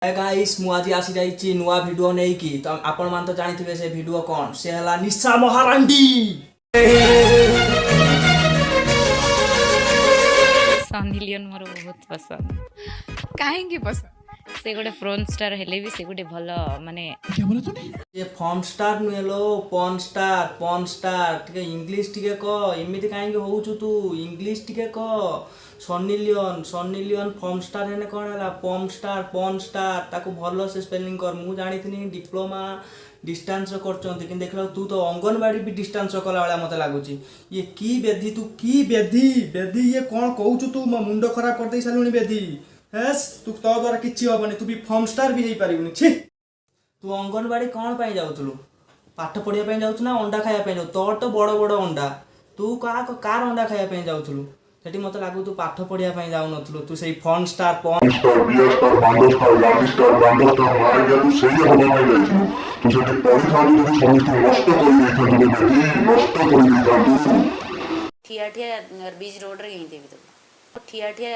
Guys मु आज आसी जाइछि नुआ वीडियो नै कि तो आपण मान तो जानिथिबे से वीडियो कोन से हला निशा महारांडी। सनी लियोन मोर बहुत पसंद। काहेंगे पसंद? से गोटे फोन स्टार हेले भी से गोटे भल माने ये फोन स्टार नुएलो पॉन स्टार टिके इंग्लिश टिके को एमिति काहेंगे होउछु तू इंग्लिश टिके को सनी लियोन फोन स्टार हेने कोन हला पॉन स्टार ताको भलो से स्पेलिंग कर मु जानिथिनी डिप्लोमा डिस्टेंस करचंती कि देखला तू तो अंगनवाड़ी भी डिस्टेंस कला वाला मते लागुची। ये की बेधी तू की बेधी ये कोन कहउछु तू म मुंडो खराब कर देई सालुनी बेधी हेस तू तो द्वारा किछि होबनी तू भी फॉर्म स्टार भी हेई पारिबनी छी। तू अंगनवाड़ी कौन पाई जाउथलु पाठ पढ़िया पाई जाउथु ना अंडा खाया पाई जाउ तोर तो बड़ बड़ अंडा तू कार अंडा खाया पाई जाउथलु सेठी मते लागु तू पाठ पढ़िया पाई जाउ नथलु तू सेई phone star star beer star बांडो स्टार लाली स्टार बांडो स्टार मार गया तू सही हवा में जाइछु तू सेठी पढ़ी थाली तू समझ नष्ट कर देइथा तू बेटी नष्ट कर देइथा तू ठिया ठिया बीच रोड रे यही देबी तो ठिया ठिया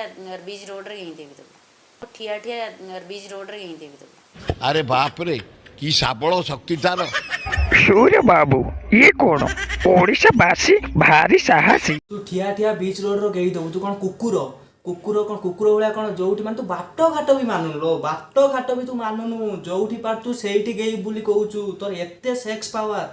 बीच रोड रे यही देबी तो ठिया ठिया बीच रोड रे यही देबी तो अरे बाप रे की साबଳ शक्ति तार सूर्य बाबू ये कौन ओडिशा बासी भारी साहसी तू ठिया बीच रोड रो गेई दबु तू कोन कुकुर भलिया कोन जोउठी मान तू बाट घाट भी मानुनु लो बाट घाट भी तू मानुनु जोउठी पार तू सेठी गेई बुली कहउछु तोर एते सेक्स पावर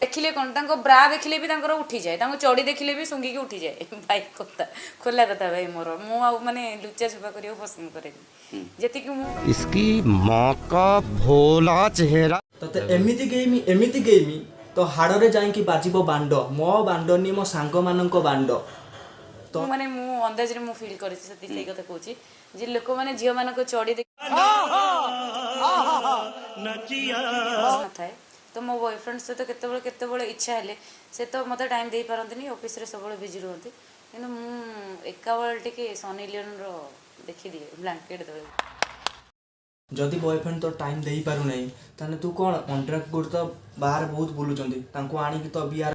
देखिले कौन तांको ब्रा देखिले भी तांकर उठी जाए तांको चौड़ी देखिले भी सुंगी के उठी जाए भाई कथा खोला कथा भाई मोर मु आ माने लुच्चा छुपा करियो पसंद करेनी जेति कि मु इसकी मां का भोला चेहरा तते एमिति गेमी तो हाड़ रे जाई कि बाजिबो बांडो मो बांडो नि मो सांग माननको बांडो तो माने मु अंदाज रे मु फील करि सती सही कथा कहूची जे लोक माने झियो मानको चौड़ी देख न थाए तो मो बॉयफ्रेंड से तो केते इच्छा हेले से तो मते टाइम दे पारंतनी ऑफिस रे सब बिजी रहंती किंतु मु एका बेल टिके सनी लियोन रो देखि दिए ब्लैंकेट दे जदि बॉयफ्रेंड तो टाइम दे पारु नै ताने तू कोन कॉन्ट्रैक्ट गुड तो बाहर बहुत बुलुचंदी तांको आनी कि तो बियार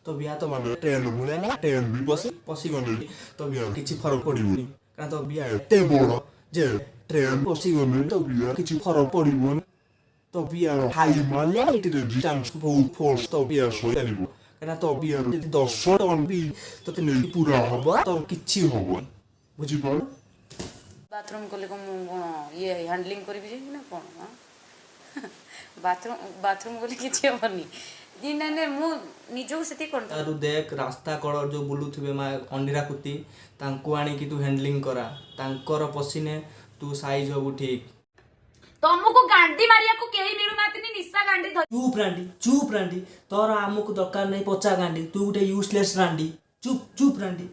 तो बिया तो माने ट्रेन मुले ना ट्रेन भी पसी गनी तो बिया किछि फरक पड़िबनी का तो बिया एते बड़ जे ट्रेन पसी गनी तो बिया किछि फरक पड़िबनी तो बिया हाई माने रे चांस बहुत फोर्स तो बिया सोई आनिबो काना तो बिया 10 टन भी तो तेने पूरा हबा तो किछि हबन बुझी पाउ बाथरूम कोले को मु ये हैंडलिंग करिबि जे ना कोन बाथरूम कोले किछि होनी दिन ने मु निजो सेति कोन तारु देख रास्ता कड़ जो बुलुथिबे मा अंडीरा कुती तांको आनी कि तू हैंडलिंग करा तांकर पसिने तू साइज होबु ठीक तुमको गांडी मारिया को केही मिलु नातिनी निशा गांडी धर चुप रांडी तोर आमुक दरकार नै पचा गांडी तू गुटे यूजलेस रांडी चुप रांडी